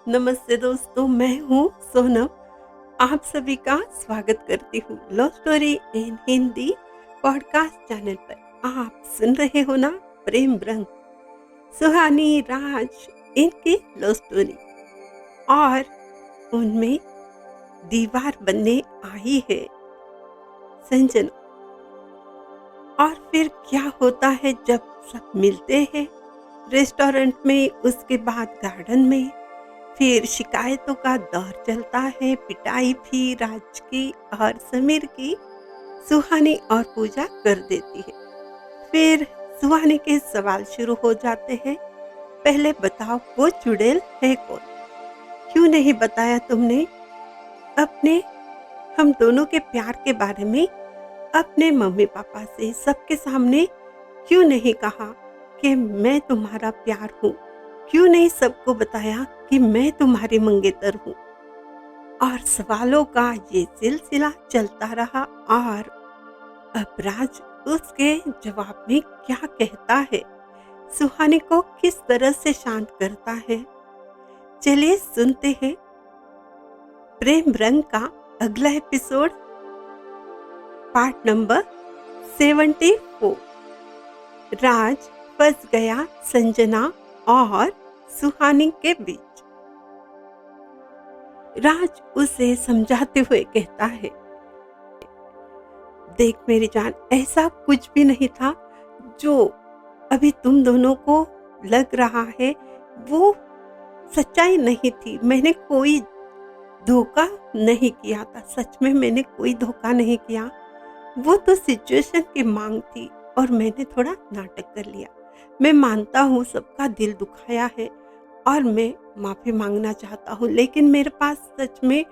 नमस्ते दोस्तों, मैं हूँ सोनम। आप सभी का स्वागत करती हूँ love story in Hindi podcast channel पर। आप सुन रहे हो ना प्रेम रंग, सुहानी, राज, इनकी लव स्टोरी। और उनमें दीवार बनने आई है संजना। और फिर क्या होता है जब सब मिलते हैं रेस्टोरेंट में, उसके बाद गार्डन में। फिर शिकायतों का दौर चलता है, पिटाई भी राज की और समीर की सुहानी और पूजा कर देती है। फिर सुहानी के सवाल शुरू हो जाते हैं, पहले बताओ वो चुड़ैल है कौन? क्यों नहीं बताया तुमने अपने हम दोनों के प्यार के बारे में अपने मम्मी पापा से सबके सामने? क्यों नहीं कहा कि मैं तुम्हारा प्यार हूँ? क्यों नहीं सबको बताया कि मैं तुम्हारी मंगेतर हूँ? और सवालों का ये सिलसिला चलता रहा। और अब राज उसके जवाब में क्या कहता है, सुहानी को किस तरह से शांत करता है, चलिए सुनते हैं प्रेम रंग का अगला एपिसोड, पार्ट नंबर 74। राज फंस गया संजना और सुहानी के बीच। राज उसे समझाते हुए कहता है, देख मेरी जान, ऐसा कुछ भी नहीं था जो अभी तुम दोनों को लग रहा है, वो सच्चाई नहीं थी। मैंने कोई धोखा नहीं किया था, सच में मैंने कोई धोखा नहीं किया। वो तो सिचुएशन की मांग थी और मैंने थोड़ा नाटक कर लिया। मैं मानता हूँ सबका दिल दुखाया है और मैं माफी मांगना चाहता हूँ, लेकिन मेरे पास सच में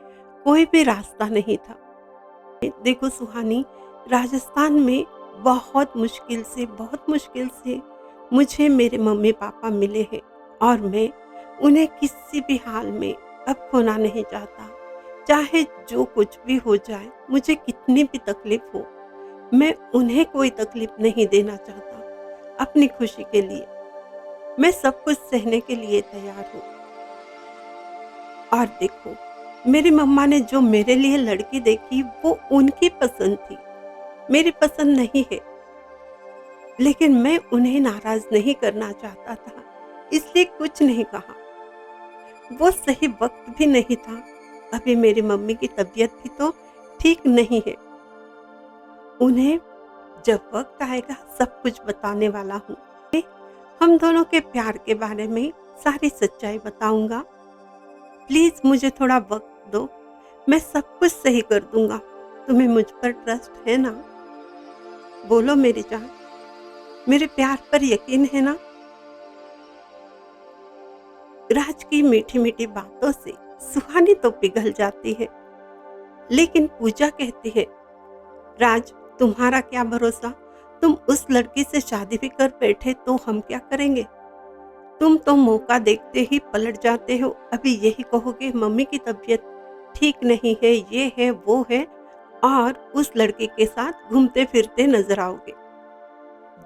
कोई भी रास्ता नहीं था। देखो सुहानी, राजस्थान में बहुत मुश्किल से मुझे मेरे मम्मी पापा मिले हैं और मैं उन्हें किसी भी हाल में अब खोना नहीं चाहता। चाहे जो कुछ भी हो जाए, मुझे कितनी भी तकलीफ हो, मैं उन्हें कोई तकलीफ नहीं देना चाहता। अपनी खुशी के लिए मैं सब कुछ सहने के लिए तैयार हूँ। और देखो, मेरी मम्मा ने जो मेरे लिए लड़की देखी वो उनकी पसंद थी, मेरी पसंद नहीं है। लेकिन मैं उन्हें नाराज नहीं करना चाहता था, इसलिए कुछ नहीं कहा। वो सही वक्त भी नहीं था, अभी मेरी मम्मी की तबीयत भी तो ठीक नहीं है। उन्हें जब वक्त आएगा सब कुछ बताने वाला हूँ। हम दोनों के प्यार के बारे में सारी सच्चाई बताऊंगा। प्लीज मुझे थोड़ा वक्त दो, मैं सब कुछ सही कर दूंगा। तुम्हें मुझ पर ट्रस्ट है ना? बोलो मेरी जान, मेरे प्यार पर यकीन है ना? राज की मीठी मीठी बातों से सुहानी तो पिघल जाती है, लेकिन पूजा कहती है, राज तुम्हारा क्या भरोसा, तुम उस लड़की से शादी भी कर बैठे तो हम क्या करेंगे? तुम तो मौका देखते ही पलट जाते हो। अभी यही कहोगे मम्मी की तबीयत ठीक नहीं है, ये है वो है, और उस लड़के के साथ घूमते फिरते नजर आओगे।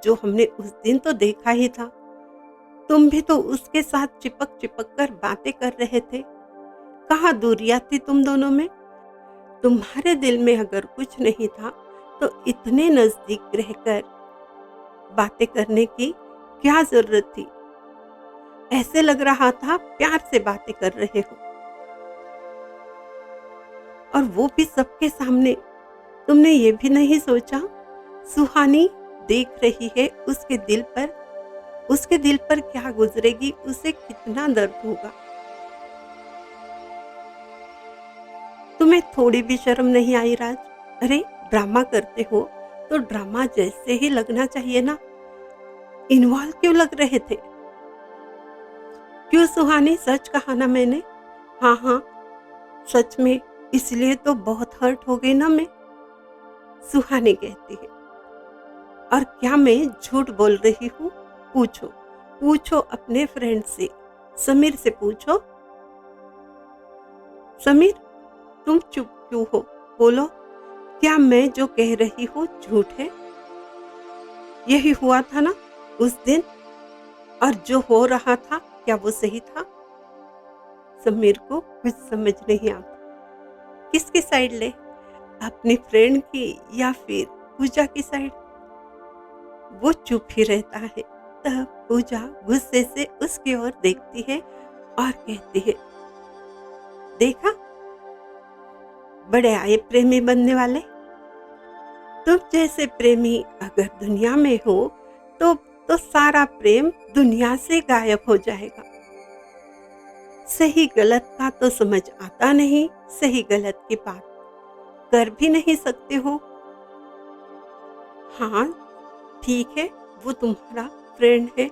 जो हमने उस दिन तो देखा ही था, तुम भी तो उसके साथ चिपक चिपक कर बातें कर रहे थे। कहाँ दूरियां थी तुम दोनों में? तुम्हारे दिल में अगर कुछ नहीं था तो इतने नजदीक रहकर बातें करने की क्या जरूरत थी? ऐसे लग रहा था प्यार से बातें कर रहे हो, और वो भी सबके सामने। तुमने ये भी नहीं सोचा सुहानी देख रही है उसके दिल पर क्या गुजरेगी, उसे कितना दर्द होगा। तुम्हें थोड़ी भी शर्म नहीं आई राज? अरे ड्रामा करते हो तो ड्रामा जैसे ही लगना चाहिए ना। इन्वॉल्व क्यों लग रहे थे? क्यों सुहानी, सच कहा ना मैंने? हाँ हाँ सच में, इसलिए तो बहुत हर्ट हो गई ना मैं। सुहानी कहती है, और क्या मैं झूठ बोल रही हूँ? पूछो पूछो अपने फ्रेंड से, समीर से पूछो। समीर, तुम चुप क्यों हो? बोलो, क्या मैं जो कह रही हूँ झूठ है? यही हुआ था ना उस दिन, और जो हो रहा था क्या वो सही था? समीर को कुछ समझ नहीं आता। किसकी साइड ले, अपनी फ्रेंड की या फिर पूजा की साइड? वो चुप ही रहता है। तब पूजा गुस्से से उसकी ओर देखती है और कहती है, देखा, बड़े आए प्रेमी बनने वाले। तुम जैसे प्रेमी अगर दुनिया में हो तो सारा प्रेम दुनिया से गायब हो जाएगा। सही गलत का तो समझ आता नहीं, सही गलत की बात कर भी नहीं सकते हो। हाँ ठीक है, वो तुम्हारा फ्रेंड है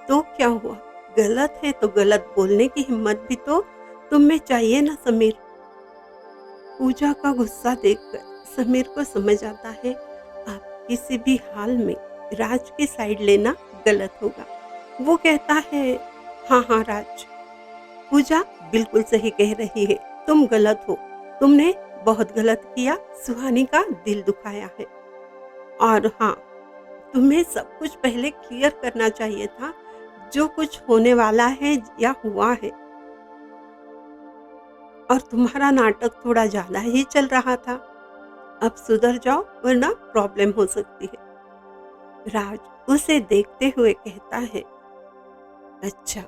तो क्या हुआ, गलत है तो गलत बोलने की हिम्मत भी तो तुम में चाहिए ना समीर। पूजा का गुस्सा देखकर समीर को समझ आता है अब किसी भी हाल में राज की साइड लेना गलत होगा। वो कहता है, हाँ हाँ राज, पूजा बिल्कुल सही कह रही है, तुम गलत हो, तुमने बहुत गलत किया, सुहानी का दिल दुखाया है। और हाँ, तुम्हें सब कुछ पहले क्लियर करना चाहिए था, जो कुछ होने वाला है या हुआ है। और तुम्हारा नाटक थोड़ा ज्यादा ही चल रहा था, अब सुधर जाओ वरना प्रॉब्लम हो सकती है। राज उसे देखते हुए कहता है, अच्छा,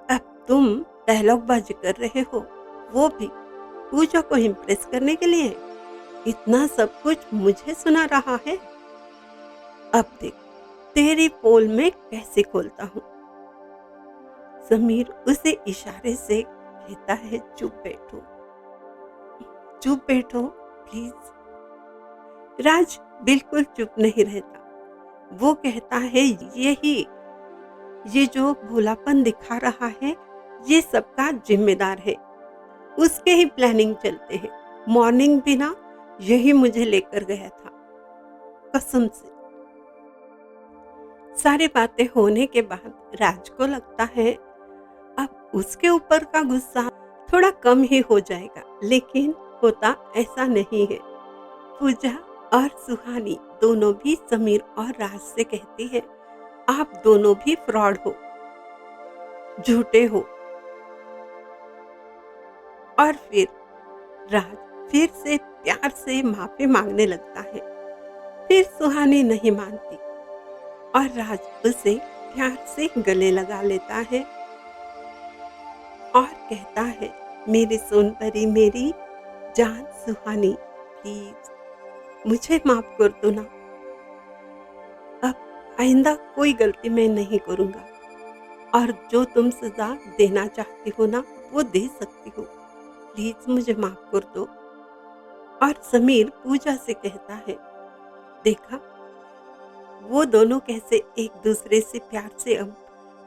अब तुम डायलॉग बाजी कर रहे हो, वो भी पूजा को इम्प्रेस करने के लिए? इतना सब कुछ मुझे सुना रहा है, अब देख तेरी पोल में कैसे खोलता हूँ। समीर उसे इशारे से कहता है, चुप बैठो, चुप बैठो प्लीज। राज बिल्कुल चुप नहीं रहता। वो कहता है, ये जो भोलापन दिखा रहा है ये सबका जिम्मेदार है, उसके ही प्लानिंग चलते हैं। मॉर्निंग भी ना यही मुझे लेकर गया था, कसम से। सारी बातें होने के बाद राज को लगता है अब उसके ऊपर का गुस्सा थोड़ा कम ही हो जाएगा, लेकिन होता ऐसा नहीं है। पूजा और सुहानी दोनों भी समीर और राज से कहती है, आप दोनों भी फ्रॉड हो, झूठे हो। और फिर राज फिर से प्यार से माफी मांगने लगता है। फिर सुहानी नहीं मानती और राज उसे प्यार से गले लगा लेता है और कहता है, मेरी सोनपरी, मेरी जान सुहानी, प्लीज मुझे माफ कर दो ना। अब आइंदा कोई गलती मैं नहीं करूंगा और जो तुम सजा देना चाहती हो ना वो दे सकती हो, प्लीज मुझे माफ कर दो। और समीर पूजा से कहता है, देखा वो दोनों कैसे एक दूसरे से प्यार से अब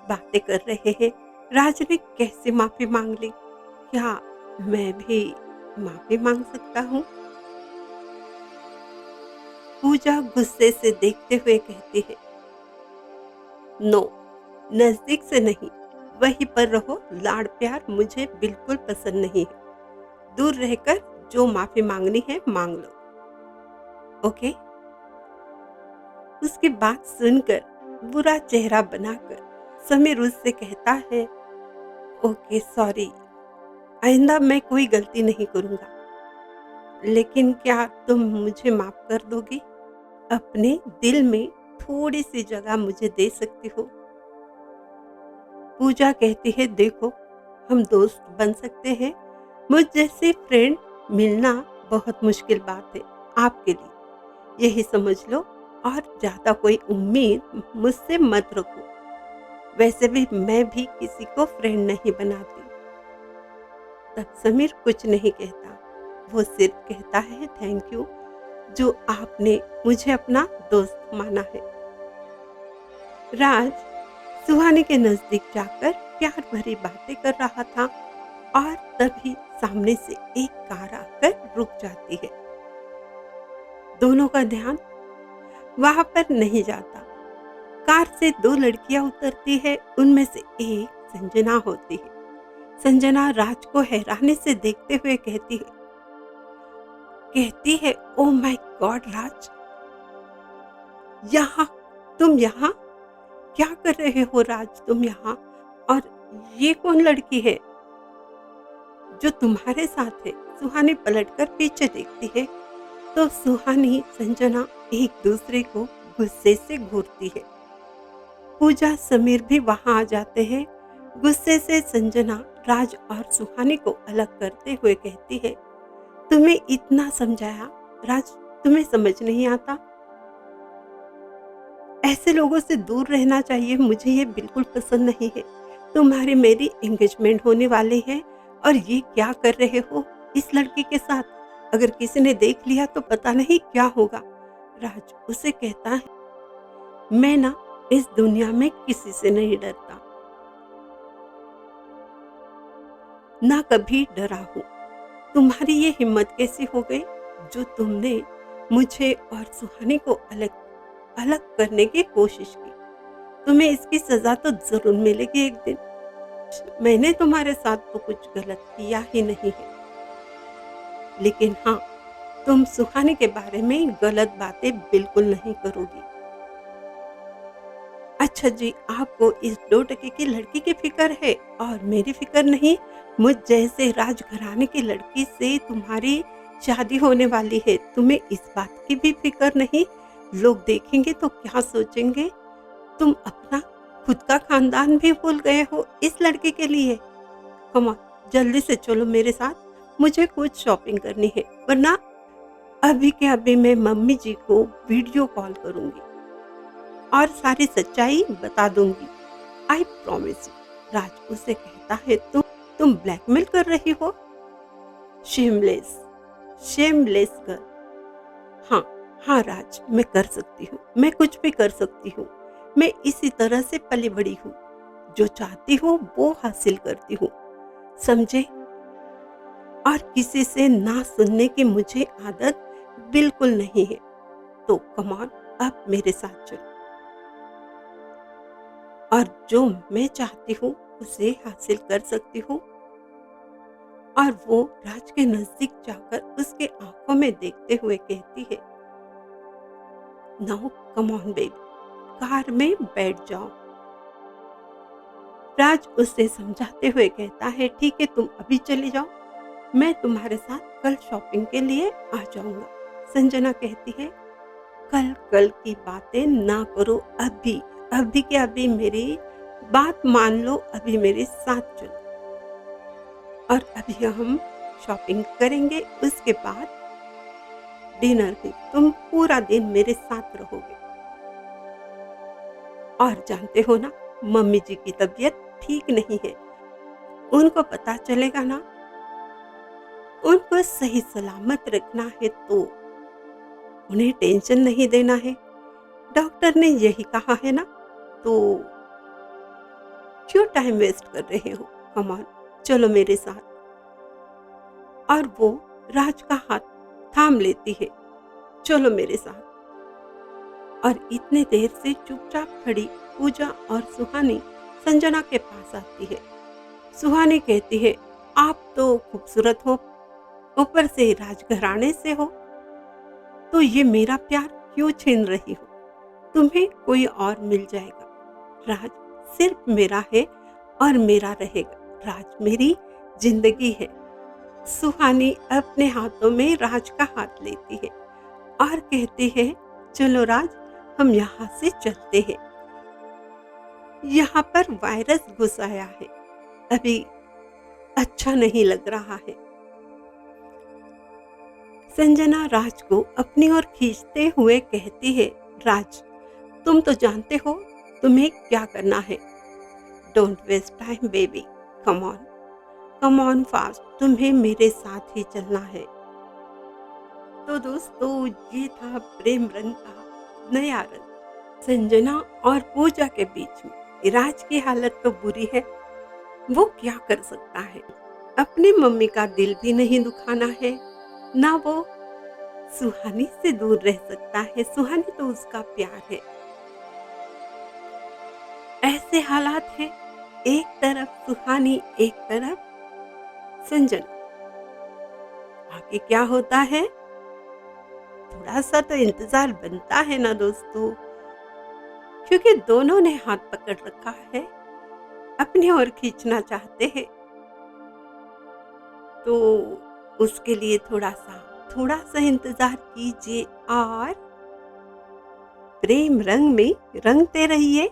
बातें कर रहे हैं। राज ने कैसे माफी मांग ली, क्या मैं भी माफी मांग सकता हूँ? पूजा गुस्से से देखते हुए कहती है, नो, नजदीक से नहीं, वहीं पर रहो। लाड़ प्यार मुझे बिल्कुल पसंद नहीं है, दूर रहकर जो माफी मांगनी है मांग लो, ओके? उसकी बात सुनकर बुरा चेहरा बनाकर समीर उससे कहता है, ओके सॉरी, आइंदा मैं कोई गलती नहीं करूंगा, लेकिन क्या तुम मुझे माफ कर दोगी? अपने दिल में थोड़ी सी जगह मुझे दे सकती हो? पूजा कहती है, देखो हम दोस्त बन सकते हैं, मुझ जैसे फ्रेंड मिलना बहुत मुश्किल बात है आपके लिए, यही समझ लो और ज्यादा कोई उम्मीद मुझसे मत रखो। वैसे भी मैं भी किसी को फ्रेंड नहीं बनाती। तब समीर कुछ नहीं कहता, वो सिर्फ कहता है, थैंक यू जो आपने मुझे अपना दोस्त माना है। राज सुहानी के नजदीक जाकर प्यार भरी बातें कर रहा था और तभी सामने से एक कार आकर रुक जाती है। दोनों का ध्यान वहां पर नहीं जाता। कार से दो लड़कियां उतरती है, उनमें से एक संजना होती है। संजना राज को हैरानी से देखते हुए कहती है, ओ माय गॉड राज, तुम यहाँ क्या कर रहे हो? राज तुम यहाँ, और ये कौन लड़की है जो तुम्हारे साथ है? सुहानी पलटकर पीछे देखती है तो सुहानी संजना एक दूसरे को गुस्से से घूरती है। पूजा समीर भी वहां आ जाते हैं। गुस्से से संजना राज और सुहानी को अलग करते हुए कहती है, तुम्हें इतना समझाया राज, तुम्हें समझ नहीं आता? ऐसे लोगों से दूर रहना चाहिए, मुझे ये बिल्कुल पसंद नहीं है। तुम्हारी मेरी एंगेजमेंट होने वाली है और ये क्या कर रहे हो इस लड़की के साथ? अगर किसी ने देख लिया तो पता नहीं क्या होगा। राज उसे कहता है, मैं ना इस दुनिया में किसी से नहीं डरता, ना कभी डरा हूँ। तुम्हारी ये हिम्मत कैसी हो गई जो तुमने मुझे और सुहानी को अलग अलग करने की कोशिश की? तुम्हें इसकी सजा तो जरूर मिलेगी एक दिन। मैंने तुम्हारे साथ तो कुछ गलत किया ही नहीं है, लेकिन हाँ, तुम सुहानी के बारे में गलत बातें बिल्कुल नहीं करोगी। अच्छा जी, आपको इस 2 टके की लड़की की फिक्र है और मेरी फिक्र नहीं? मुझ जैसे राजघराने की लड़की से तुम्हारी शादी होने वाली है, तुम्हें इस बात की भी फिक्र नहीं? लोग देखेंगे तो क्या सोचेंगे? तुम अपना खुद का खानदान भी भूल गए हो इस लड़के के लिए। कम ऑन, जल्दी से चलो मेरे साथ, मुझे कुछ शॉपिंग करनी है, वरना अभी के अभी मैं मम्मी जी को वीडियो कॉल करूंगी और सारी सच्चाई बता दूंगी। I promise you. राज उसे कहता है, तुम ब्लैकमेल कर रही हो? Shameless, shameless girl. हाँ, हाँ राज, मैं कर सकती हूँ, मैं कुछ भी कर सकती हूँ। मैं इसी तरह से पली बड़ी हूँ, जो चाहती हूँ वो हासिल करती हूँ, समझे? और किसी से ना सुनने की मुझे आदत बिल्कुल नहीं है। तो कम ऑन, अब मेरे साथ चलो और जो मैं चाहती हूँ उसे हासिल कर सकती हूँ। और वो राज के नजदीक जाकर उसके आंखों में देखते हुए कहती है, now come on baby, car में बैठ जाओ। राज उसे समझाते हुए कहता है, ठीक है, तुम अभी चली जाओ, मैं तुम्हारे साथ कल शॉपिंग के लिए आ जाऊंगा। संजना कहती है, कल कल की बातें ना करो, अभी अभी के अभी मेरी बात मान लो, अभी मेरे साथ चलो और अभी हम शॉपिंग करेंगे, उसके बाद डिनर भी। तुम पूरा दिन मेरे साथ रहोगे। और जानते हो ना, मम्मी जी की तबीयत ठीक नहीं है, उनको पता चलेगा ना, उनको सही सलामत रखना है तो उन्हें टेंशन नहीं देना है। डॉक्टर ने यही कहा है ना, तो क्यों टाइम वेस्ट कर रहे हो? कम ऑन, चलो मेरे साथ। और वो राज का हाथ थाम लेती है, चलो मेरे साथ। और इतने देर से चुपचाप खड़ी पूजा और सुहानी संजना के पास आती है। सुहानी कहती है, आप तो खूबसूरत हो, ऊपर से राजघराने से हो, तो ये मेरा प्यार क्यों छीन रही हो? तुम्हें कोई और मिल जाएगा। राज सिर्फ मेरा है और मेरा रहेगा। राज मेरी जिंदगी है। सुहानी अपने हाथों में राज का हाथ लेती है और कहती है, चलो राज, हम यहाँ से चलते हैं। यहाँ पर वायरस घुस आया है, अभी अच्छा नहीं लग रहा है। संजना राज को अपनी ओर खींचते हुए कहती है, राज, तुम तो जानते हो तुम्हें क्या करना है। Don't waste time baby, come on, come on fast, तुम्हें मेरे साथ ही चलना है। तो दोस्तों, ये था प्रेम रंग का नया रंग। संजना और पूजा के बीच में राज की हालत तो बुरी है, वो क्या कर सकता है? अपनी मम्मी का दिल भी नहीं दुखाना है, ना वो सुहानी से दूर रह सकता है। सुहानी तो उसका प्यार है। ऐसे हालात हैं, एक तरफ सुहानी, एक तरफ संजना। आगे क्या होता है, थोड़ा सा तो इंतजार बनता है ना दोस्तों, क्योंकि दोनों ने हाथ पकड़ रखा है। अपनी ओर खींचना चाहते हैं, तो उसके लिए थोड़ा सा इंतजार कीजिए और प्रेम रंग में रंगते रहिए।